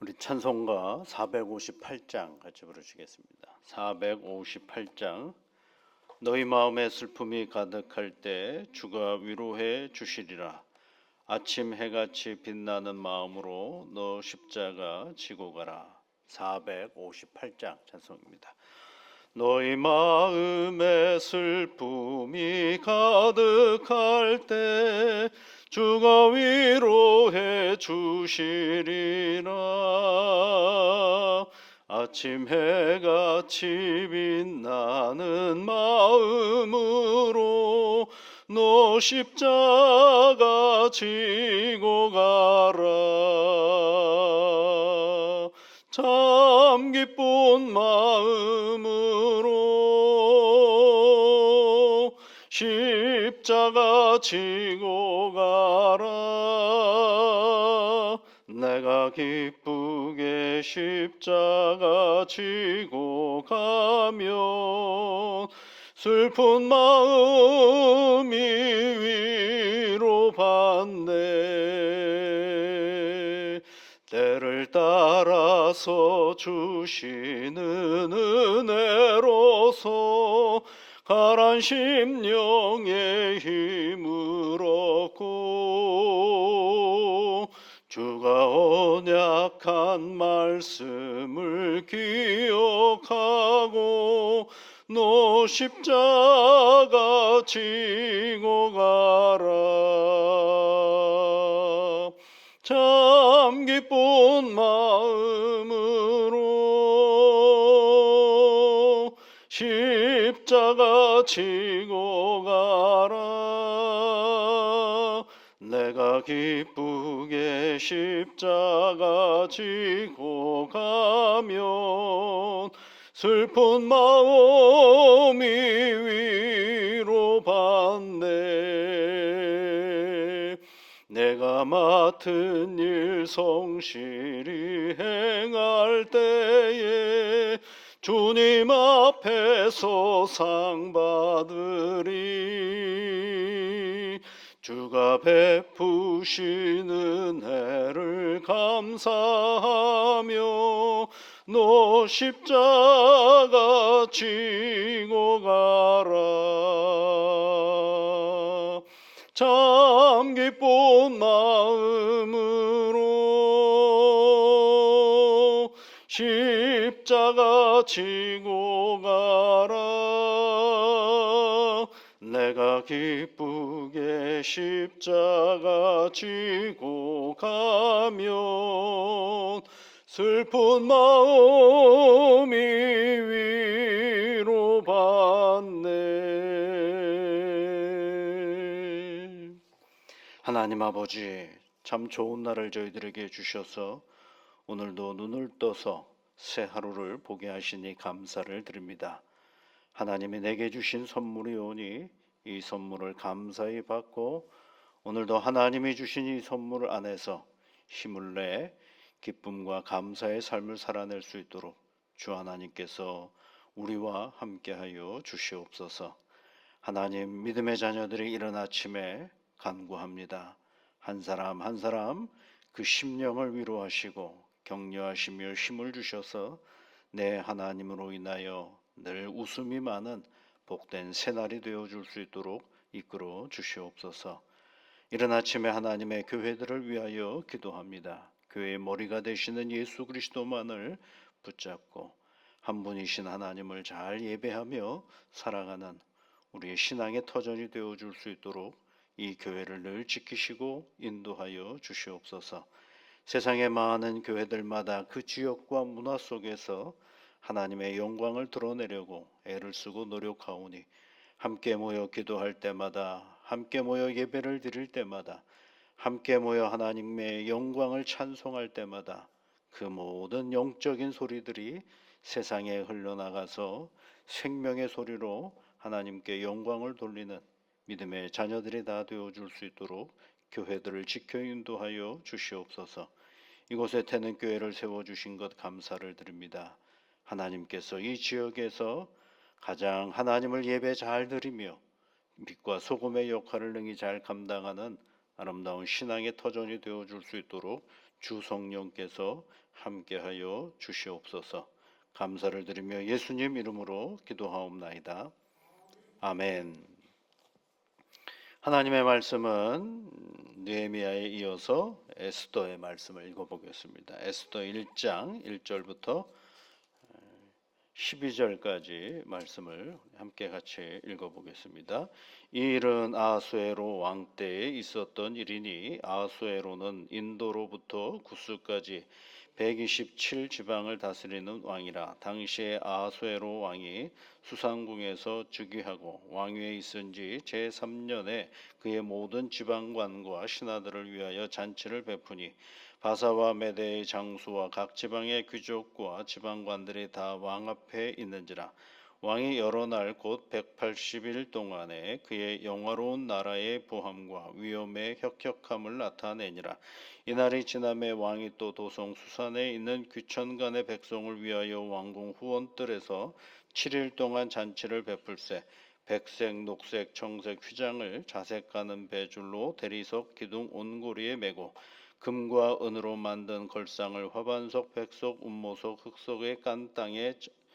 우리 찬송가 458장 같이 부르시겠습니다. 458장. 너희 마음에 슬픔이 가득할 때 주가 위로해 주시리라. 아침 해같이 빛나는 마음으로 너 십자가 지고 가라. 458장 찬송입니다. 너희 마음에 슬픔이 가득할 때 주가 위로해 주시리라. 아침 해같이 빛나는 마음으로 너 십자가 지고 가라. 참 기쁜 마음으로 십자가 지고 가라. 내가 기쁘게 십자가 지고 가면 슬픈 마음이 위로받네. 때를 따라서 주시는 은혜로서 가란 심령의 힘을 얻고 주가 언약한 말씀을 기억하고 너 십자가 지고 가라. 참 기쁜 마음으로 십자가 지고 가라. 내가 기쁘게 십자가 지고 가면 슬픈 마음이 위로받네. 내가 맡은 일 성실히 행할 때에 주님 앞에서 상 받으리. 주가 베푸신 은혜를 감사하며 너 십자가 지고 가라. 참 기쁜 마음으로 십자가 지고 가라. 내가 기쁘게 십자가 지고 가면 슬픈 마음이 위로받네. 하나님 아버지, 참 좋은 날을 저희들에게 주셔서 오늘도 눈을 떠서 새 하루를 보게 하시니 감사를 드립니다. 하나님이 내게 주신 선물이 오니 이 선물을 감사히 받고 오늘도 하나님이 주신 이 선물 안에서 힘을 내 기쁨과 감사의 삶을 살아낼 수 있도록 주 하나님께서 우리와 함께하여 주시옵소서. 하나님, 믿음의 자녀들이 이른 아침에 간구합니다. 한 사람 한 사람 그 심령을 위로하시고 격려하시며 힘을 주셔서 내 하나님으로 인하여 늘 웃음이 많은 복된 새날이 되어줄 수 있도록 이끌어 주시옵소서. 이른 아침에 하나님의 교회들을 위하여 기도합니다. 교회의 머리가 되시는 예수 그리스도만을 붙잡고 한 분이신 하나님을 잘 예배하며 살아가는 우리의 신앙의 터전이 되어줄 수 있도록 이 교회를 늘 지키시고 인도하여 주시옵소서. 세상의 많은 교회들마다 그 지역과 문화 속에서 하나님의 영광을 드러내려고 애를 쓰고 노력하오니 함께 모여 기도할 때마다, 함께 모여 예배를 드릴 때마다, 함께 모여 하나님의 영광을 찬송할 때마다 그 모든 영적인 소리들이 세상에 흘러나가서 생명의 소리로 하나님께 영광을 돌리는 믿음의 자녀들이 다 되어줄 수 있도록 교회들을 지켜 인도하여 주시옵소서. 이곳에 태는 교회를 세워주신 것 감사를 드립니다. 하나님께서 이 지역에서 가장 하나님을 예배 잘 드리며 빛과 소금의 역할을 능히 잘 감당하는 아름다운 신앙의 터전이 되어줄 수 있도록 주 성령께서 함께하여 주시옵소서. 감사를 드리며 예수님 이름으로 기도하옵나이다. 아멘. 하나님의 말씀은 느헤미야에 이어서 에스더의 말씀을 읽어보겠습니다. 에스더 1장 1절부터 12절까지 말씀을 함께 같이 읽어보겠습니다. 이 일은 아하수에로 왕 때에 있었던 일이니 아하수에로는 인도로부터 구스까지 127 지방을 다스리는 왕이라. 당시에 아하수에로 왕이 수상궁에서 즉위하고 왕위에 있은 지 제3년에 그의 모든 지방관과 신하들을 위하여 잔치를 베푸니 바사와 메대의 장수와 각 지방의 귀족과 지방관들이 다 왕 앞에 있는지라. 왕이 여러 날 곧 180일 동안에 그의 영화로운 나라의 부함과 위엄의 혁혁함을 나타내니라. 이날이 지남에 왕이 또 도성 수산에 있는 귀천간의 백성을 위하여 왕궁 후원뜰에서 7일 동안 잔치를 베풀세. 백색, 녹색, 청색 휘장을 자색 가는 배줄로 대리석 기둥 온고리에 메고 금과 은으로 만든 걸상을 화반석, 백석, 운모석, 흑석의 깐 땅에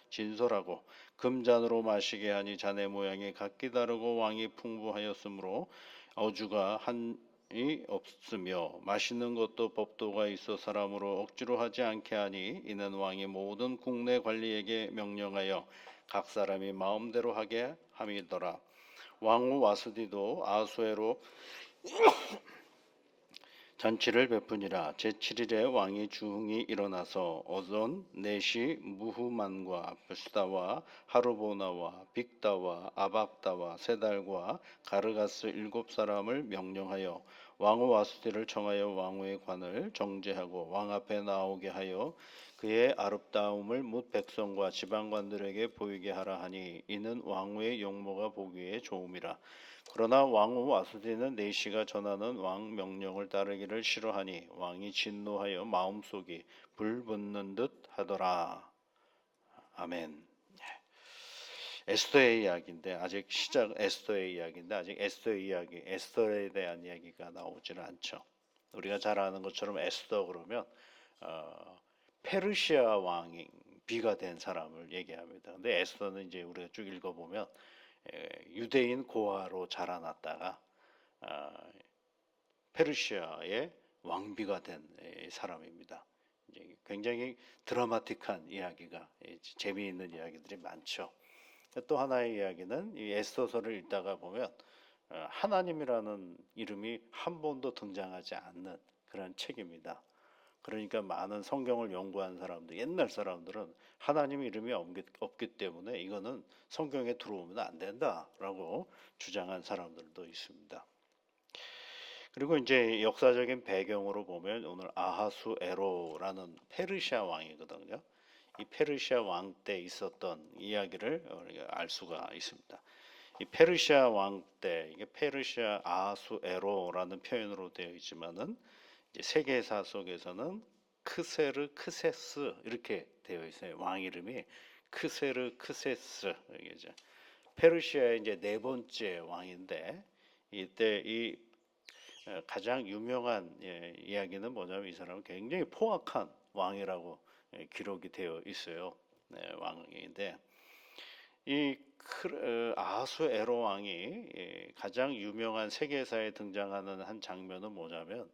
진설하고 금잔으로 마시게 하니 잔의 모양이 각기 다르고 왕이 풍부하였으므로 어주가 한이 없으며 마시는 것도 법도가 있어 사람으로 억지로 하지 않게 하니 이는 왕이 모든 국내 관리에게 명령하여 각 사람이 마음대로 하게 함이더라. 왕후 와스디도 아수에로 잔치를 베푸니라. 제7일에 왕이 주흥이 일어나서 어전 넷이 무후만과 뷰스다와 하르보나와 빅다와 아박다와 세달과 가르가스 7사람을 명령하여 왕후 와스디를 청하여 왕후의 관을 정제하고 왕 앞에 나오게 하여 그의 아름다움을 뭇 백성과 지방관들에게 보이게 하라 하니 이는 왕후의 용모가 보기에 좋음이라. 그러나 왕후 와스디는 내시가 전하는 왕 명령을 따르기를 싫어하니 왕이 진노하여 마음속이 불붙는 듯 하더라. 아멘. 에스더의 이야기인데 아직 에스더의 이야기, 에스더에 대한 이야기가 나오지는 않죠. 우리가 잘 아는 것처럼 에스더 그러면 페르시아 왕이 비가 된 사람을 얘기합니다. 근데 에스더는 이제 우리가 쭉 읽어보면 유대인 고아로 자라났다가 페르시아의 왕비가 된 사람입니다. 이제 굉장히 드라마틱한 이야기가 재미있는 이야기들이 많죠. 또 하나의 이야기는 이 에스더서를 읽다가 보면 하나님이라는 이름이 한 번도 등장하지 않는 그런 책입니다. 그러니까 많은 성경을 연구한 사람들, 옛날 사람들은 하나님 이름이 없기 때문에 이거는 성경에 들어오면 안 된다라고 주장한 사람들도 있습니다. 그리고 이제 역사적인 배경으로 보면 오늘 아하수에로라는 페르시아 왕이거든요. 이 페르시아 왕 때 있었던 이야기를 우리가 알 수가 있습니다. 이 페르시아 왕 때 이게 페르시아 아하수에로라는 표현으로 되어 있지만은 이제 세계사 속에서는 크세르 크세스 이렇게 되어 있어요. 왕 이름이 크세르 크세스 이게죠. 페르시아의 이제 네 번째 왕인데 이때 이 가장 유명한 이야기는 뭐냐면 이 사람은 굉장히 포악한 왕이라고 기록이 되어 있어요. 네, 왕인데 이 아하수에로 왕이 가장 유명한 세계사에 등장하는 한 장면은 뭐냐면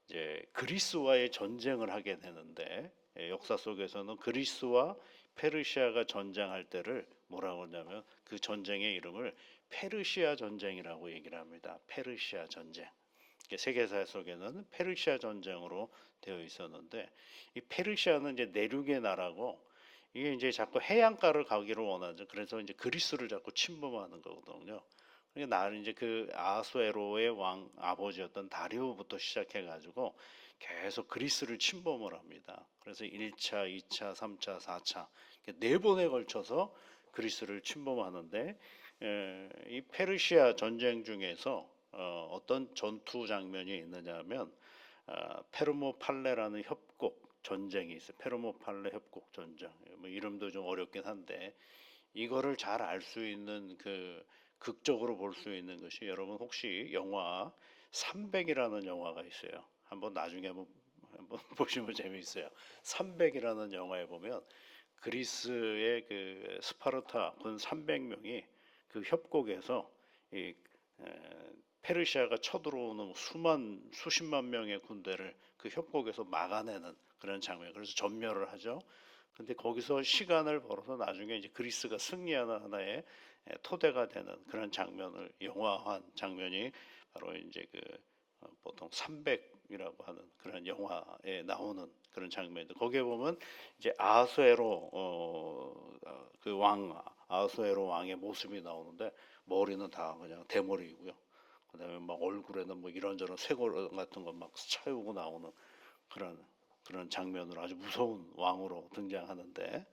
이제 그리스와의 전쟁을 하게 되는데 역사 속에서는 그리스와 페르시아가 전쟁할 때를 뭐라고 하냐면 그 전쟁의 이름을 페르시아 전쟁이라고 얘기를 합니다. 페르시아 전쟁. 세계사 속에는 페르시아 전쟁으로 되어 있었는데 이 페르시아는 이제 내륙의 나라고 이게 이제 자꾸 해안가를 가기를 원하죠. 그래서 이제 그리스를 자꾸 침범하는 거거든요. 그러니까 나는 이제 그 아수에로의 왕 아버지였던 다리오부터 시작해가지고 계속 그리스를 침범을 합니다. 그래서 1차, 2차, 3차, 4차 네 번에 걸쳐서 그리스를 침범하는데 이 페르시아 전쟁 중에서 어떤 전투 장면이 있느냐면 페르모팔레라는 협곡 전쟁이 있어요. 페르모팔레 협곡 전쟁. 뭐 이름도 좀 어렵긴 한데 이거를 잘 알 수 있는 그 극적으로 볼 수 있는 것이 여러분 혹시 영화 300이라는 영화가 있어요. 한번 나중에 한번 보시면 재미있어요. 300이라는 영화에 보면 그리스의 그 스파르타 군 300명이 그 협곡에서 이 페르시아가 쳐들어오는 수십만 명의 군대를 그 협곡에서 막아내는 그런 장면. 그래서 전멸을 하죠. 근데 거기서 시간을 벌어서 나중에 이제 그리스가 승리하는 하나의 토대가 되는 그런 장면을 영화화한 장면이 바로 이제 그 보통 300이라고 하는 그런 영화에 나오는 그런 장면인데 거기에 보면 이제 아하수에로 그 왕 아하수에로 왕의 모습이 나오는데 머리는 다 그냥 대머리이고요. 그다음에 막 얼굴에는 뭐 이런저런 쇄골 같은 거 막 차오고 나오는 그런 장면으로 아주 무서운 왕으로 등장하는데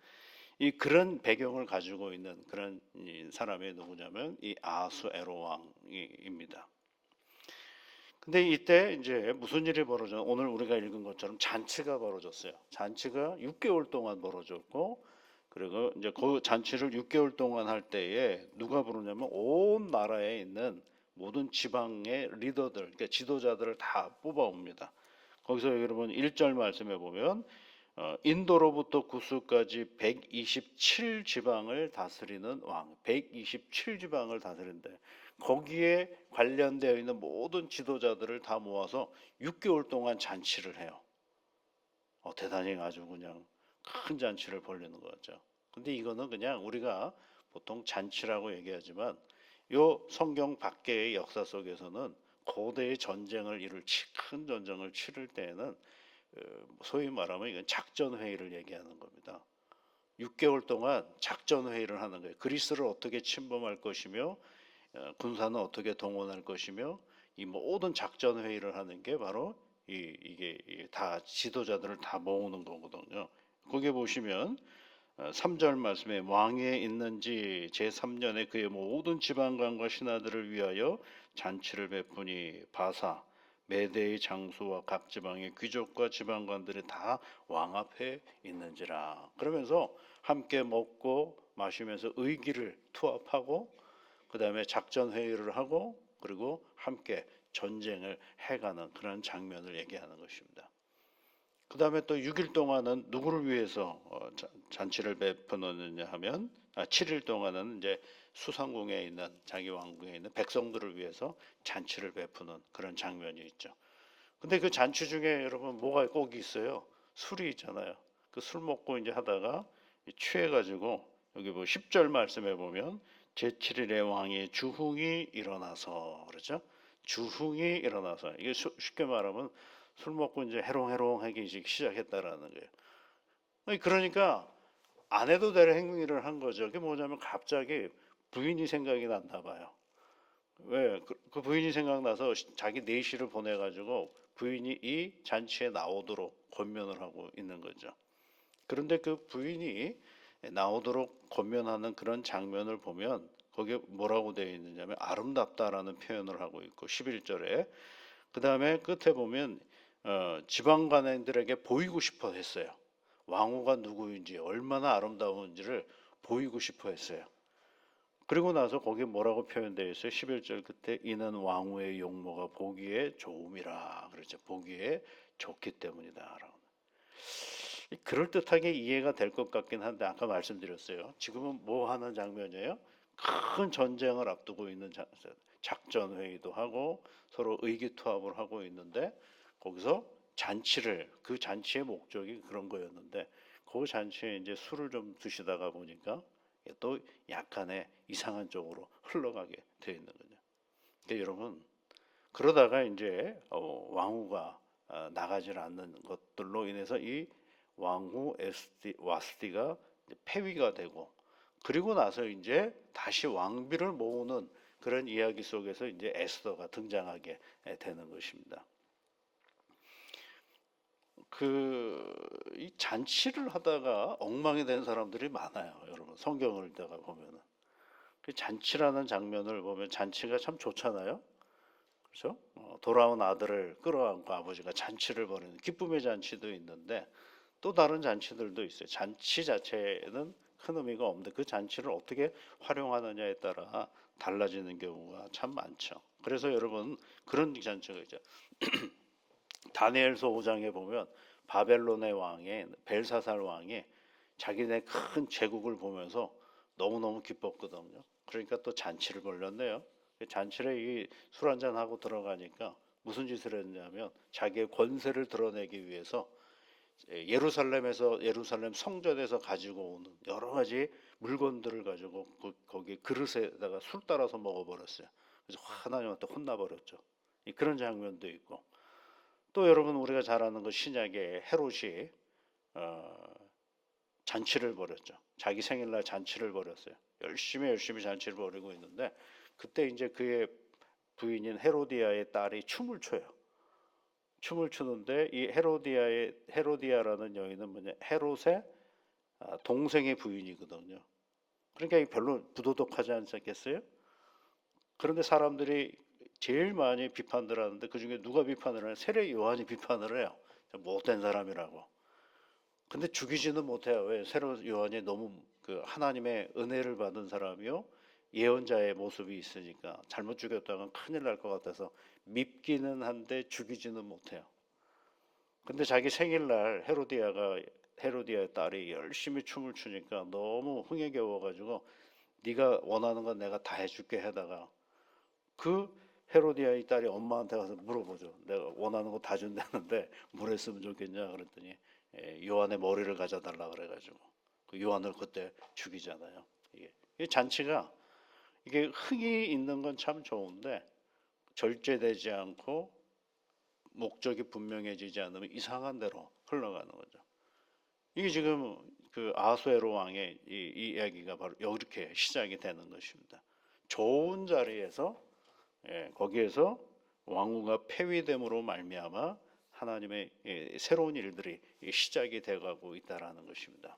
이 그런 배경을 가지고 있는 그런 이 사람이 누구냐면 이 아하수에로 왕입니다. 근데 이때 이제 무슨 일이 벌어져? 오늘 우리가 읽은 것처럼 잔치가 벌어졌어요. 잔치가 6개월 동안 벌어졌고, 그리고 이제 그 잔치를 6개월 동안 할 때에 누가 부르냐면 온 나라에 있는 모든 지방의 리더들, 그러니까 지도자들을 다 뽑아옵니다. 거기서 여러분 1절 말씀해 보면 인도로부터 구스까지 127 지방을 다스리는 왕, 127 지방을 다스린대. 거기에 관련되어 있는 모든 지도자들을 다 모아서 6개월 동안 잔치를 해요. 대단히 아주 그냥 큰 잔치를 벌리는 거죠. 근데 이거는 그냥 우리가 보통 잔치라고 얘기하지만 요 성경 밖의 역사 속에서는 고대의 전쟁을 큰 전쟁을 치를 때에는 소위 말하면 이건 작전 회의를 얘기하는 겁니다. 6개월 동안 작전 회의를 하는 거예요. 그리스를 어떻게 침범할 것이며 군사는 어떻게 동원할 것이며 이 모든 작전 회의를 하는 게 바로 이게 다 지도자들을 다 모으는 거거든요. 거기 보시면 3절 말씀에 왕위에 있는지 제3년에 그의 모든 지방관과 신하들을 위하여 잔치를 베푸니 바사 메대의 장수와 각 지방의 귀족과 지방관들이 다 왕 앞에 있는지라. 그러면서 함께 먹고 마시면서 의기를 투합하고 그 다음에 작전 회의를 하고 그리고 함께 전쟁을 해가는 그런 장면을 얘기하는 것입니다. 그 다음에 또 6일 동안은 누구를 위해서 잔치를 베푸느냐 하면 7일 동안은 이제 수상궁에 있는 자기 왕궁에 있는 백성들을 위해서 잔치를 베푸는 그런 장면이 있죠. 근데 그 잔치 중에 여러분 뭐가 꼭 있어요? 술이 있잖아요. 그 술 먹고 이제 하다가 취해가지고 여기 뭐 10절 말씀해 보면 제7일에 왕의 주흥이 일어나서 그렇죠? 주흥이 일어나서 이게 쉽게 말하면 술 먹고 이제 해롱해롱하기 시작했다라는 거예요. 그러니까 안 해도 될 행위를 한 거죠. 그게 뭐냐면 갑자기 부인이 생각이 났나 봐요. 왜? 그 부인이 생각나서 자기 내시를 보내가지고 부인이 이 잔치에 나오도록 권면을 하고 있는 거죠. 그런데 그 부인이 나오도록 권면하는 그런 장면을 보면 거기에 뭐라고 되어 있느냐면 아름답다라는 표현을 하고 있고 11절에 그 다음에 끝에 보면 지방관들에게 보이고 싶어 했어요. 왕후가 누구인지 얼마나 아름다운지를 보이고 싶어 했어요. 그리고 나서 거기 뭐라고 표현되어 있어요? 11절 끝에 이는 왕후의 용모가 보기에 좋음이라 그렇죠. 보기에 좋기 때문이다. 그럴듯하게 이해가 될 것 같긴 한데 아까 말씀드렸어요. 지금은 뭐 하는 장면이에요? 큰 전쟁을 앞두고 있는 작전 회의도 하고 서로 의기투합을 하고 있는데 거기서 그 잔치의 목적이 그런 거였는데 그 잔치에 이제 술을 좀 드시다가 보니까 또 약간의 이상한 쪽으로 흘러가게 되어 있는 거죠. 그러니까 여러분 그러다가 이제 왕후가 나가질 않는 것들로 인해서 이 왕후 와스티가 폐위가 되고 그리고 나서 이제 다시 왕비를 모으는 그런 이야기 속에서 이제 에스더가 등장하게 되는 것입니다. 이 잔치를 하다가 엉망이 된 사람들이 많아요. 여러분 성경을 읽다가 보면은 그 잔치라는 장면을 보면 잔치가 참 좋잖아요. 그렇죠? 돌아온 아들을 끌어안고 아버지가 잔치를 벌이는 기쁨의 잔치도 있는데 또 다른 잔치들도 있어요. 잔치 자체는 큰 의미가 없는데 그 잔치를 어떻게 활용하느냐에 따라 달라지는 경우가 참 많죠. 그래서 여러분 그런 잔치가 있죠. 다니엘서 5장에 보면 바벨론의 왕의 벨사살 왕이 자기네 큰 제국을 보면서 너무너무 기뻤거든요. 그러니까 또 잔치를 벌였네요. 잔치에 술 한잔 하고 들어가니까 무슨 짓을 했냐면 자기의 권세를 드러내기 위해서 예루살렘 성전에서 가지고 오는 여러 가지 물건들을 가지고 거기 그릇에다가 술 따라서 먹어버렸어요. 그래서 하나님한테 혼나버렸죠. 그런 장면도 있고, 또 여러분 우리가 잘 아는 그 신약의 헤롯이 어, 잔치를 벌였죠. 자기 생일날 잔치를 벌였어요. 열심히 잔치를 벌이고 있는데, 그때 이제 그의 부인인 헤로디아의 딸이 춤을 춰요. 춤을 추는데 이 헤로디아라는 여인은 뭐냐, 헤롯의 동생의 부인이거든요. 그러니까 별로 부도덕하지 않겠어요? 그런데 사람들이 제일 많이 비판들 하는데, 그 중에 누가 비판을 해요? 세례 요한이 비판을 해요. 못된 사람이라고. 근데 죽이지는 못해요. 왜? 세례 요한이 너무 그 하나님의 은혜를 받은 사람이요, 예언자의 모습이 있으니까 잘못 죽였다간 큰일 날 것 같아서 밉기는 한데 죽이지는 못해요. 근데 자기 생일날 헤로디아의 딸이 열심히 춤을 추니까 너무 흥에 겨워가지고 네가 원하는 건 내가 다 해줄게 하다가, 그 헤로디아의 딸이 엄마한테 가서 물어보죠. 내가 원하는 거 다 준다는데 뭘 했으면 좋겠냐 그랬더니 요한의 머리를 가져달라 그래가지고 그 요한을 그때 죽이잖아요. 이 잔치가, 이게 흥이 있는 건 참 좋은데 절제되지 않고 목적이 분명해지지 않으면 이상한 대로 흘러가는 거죠. 이게 지금 그 아수에로 왕의 이 이야기가 바로 이렇게 시작이 되는 것입니다. 좋은 자리에서, 거기에서 왕후가 폐위됨으로 말미암아 하나님의 새로운 일들이 시작이 돼가고 있다라는 것입니다.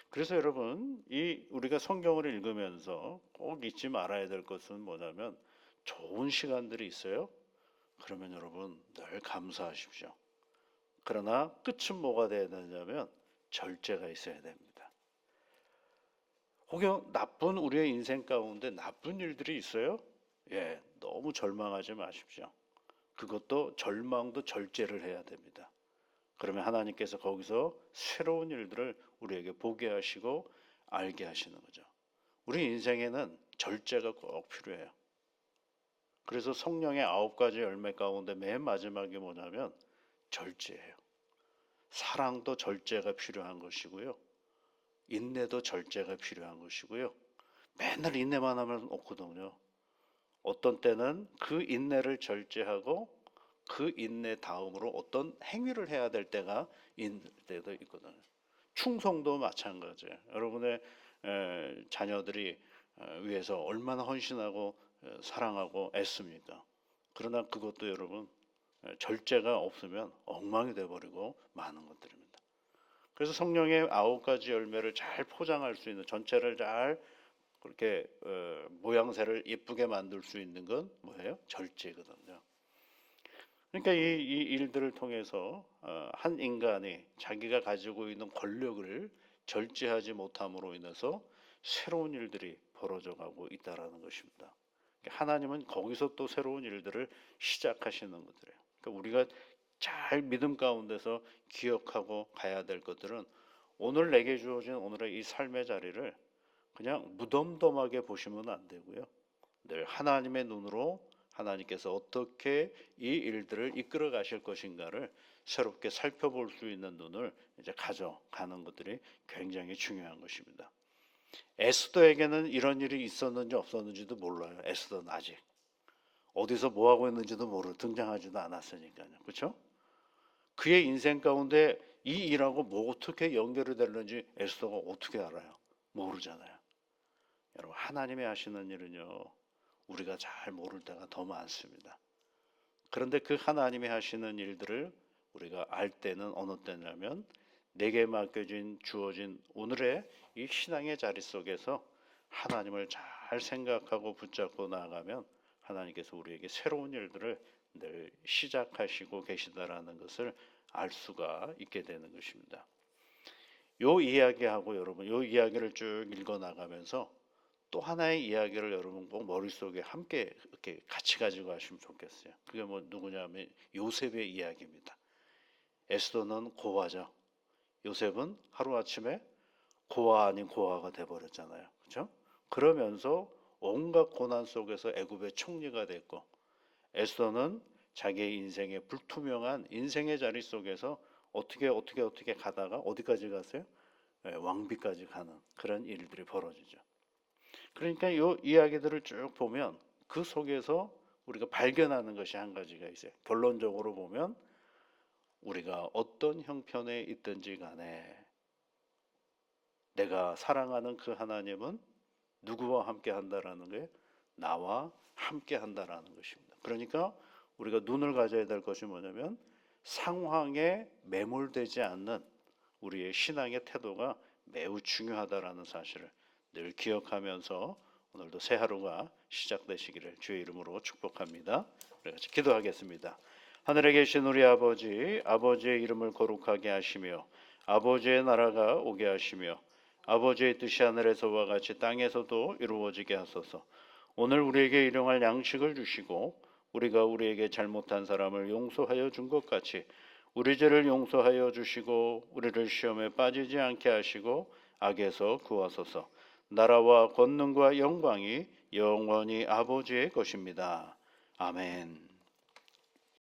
그래서 여러분, 이 우리가 성경을 읽으면서 꼭 잊지 말아야 될 것은 뭐냐면, 좋은 시간들이 있어요. 그러면 여러분 늘 감사하십시오. 그러나 끝은 뭐가 돼야 되냐면 절제가 있어야 됩니다. 혹여 나쁜 우리의 인생 가운데 나쁜 일들이 있어요? 너무 절망하지 마십시오. 그것도 절망도 절제를 해야 됩니다. 그러면 하나님께서 거기서 새로운 일들을 우리에게 보게 하시고 알게 하시는 거죠. 우리 인생에는 절제가 꼭 필요해요. 그래서 성령의 9가지 열매 가운데 맨 마지막이 뭐냐면 절제예요. 사랑도 절제가 필요한 것이고요. 인내도 절제가 필요한 것이고요. 맨날 인내만 하면 없거든요. 어떤 때는 그 인내를 절제하고 그 인내 다음으로 어떤 행위를 해야 될 때가 있는 때도 있거든요. 충성도 마찬가지예요. 여러분의 자녀들이 위해서 얼마나 헌신하고 사랑하고 애씁니까? 그러나 그것도 여러분 절제가 없으면 엉망이 돼버리고 많은 것들입니다. 그래서 성령의 9가지 열매를 잘 포장할 수 있는, 전체를 잘 그렇게 모양새를 예쁘게 만들 수 있는 건 뭐예요? 절제거든요. 그러니까 이 일들을 통해서 한 인간이 자기가 가지고 있는 권력을 절제하지 못함으로 인해서 새로운 일들이 벌어져 가고 있다라는 것입니다. 하나님은 거기서 또 새로운 일들을 시작하시는 것들이에요. 그러니까 우리가 잘 믿음 가운데서 기억하고 가야 될 것들은, 오늘 내게 주어진 오늘의 이 삶의 자리를 그냥 무덤덤하게 보시면 안 되고요. 늘 하나님의 눈으로 하나님께서 어떻게 이 일들을 이끌어 가실 것인가를 새롭게 살펴볼 수 있는 눈을 이제 가져가는 것들이 굉장히 중요한 것입니다. 에스더에게는 이런 일이 있었는지 없었는지도 몰라요. 에스더는 아직 어디서 뭐 하고 있는지도 등장하지도 않았으니까요. 그렇죠? 그의 인생 가운데 이 일하고 뭐 어떻게 연결이 되는지 에스더가 어떻게 알아요? 모르잖아요. 여러분, 하나님이 하시는 일은요, 우리가 잘 모를 때가 더 많습니다. 그런데 그 하나님이 하시는 일들을 우리가 알 때는 어느 때냐면, 내게 맡겨진 주어진 오늘의 이 신앙의 자리 속에서 하나님을 잘 생각하고 붙잡고 나아가면 하나님께서 우리에게 새로운 일들을 늘 시작하시고 계시다라는 것을 알 수가 있게 되는 것입니다. 요 이야기하고 여러분, 요 이야기를 쭉 읽어 나가면서 또 하나의 이야기를 여러분 꼭 머릿속에 함께 이렇게 같이 가지고 가시면 좋겠어요. 그게 뭐 누구냐면 요셉의 이야기입니다. 에스더는 고아죠. 요셉은 하루아침에 고아 아닌 고아가 돼버렸잖아요. 그렇죠? 그러면서 온갖 고난 속에서 애굽의 총리가 됐고, 에스더는 자기의 인생의 불투명한 인생의 자리 속에서 어떻게 가다가 어디까지 갔어요? 왕비까지 가는 그런 일들이 벌어지죠. 그러니까 이 이야기들을 쭉 보면 그 속에서 우리가 발견하는 것이 한 가지가 있어요. 결론적으로 보면 우리가 어떤 형편에 있든지 간에 내가 사랑하는 그 하나님은 누구와 함께 한다라는 게 나와 함께 한다라는 것입니다. 그러니까 우리가 눈을 가져야 될 것이 뭐냐면 상황에 매몰되지 않는 우리의 신앙의 태도가 매우 중요하다라는 사실을 늘 기억하면서 오늘도 새 하루가 시작되시기를 주의 이름으로 축복합니다. 우리 같이 기도하겠습니다. 하늘에 계신 우리 아버지, 아버지의 이름을 거룩하게 하시며 아버지의 나라가 오게 하시며 아버지의 뜻이 하늘에서와 같이 땅에서도 이루어지게 하소서. 오늘 우리에게 일용할 양식을 주시고 우리가 우리에게 잘못한 사람을 용서하여 준 것 같이 우리 죄를 용서하여 주시고 우리를 시험에 빠지지 않게 하시고 악에서 구하소서. 나라와 권능과 영광이 영원히 아버지의 것입니다. 아멘.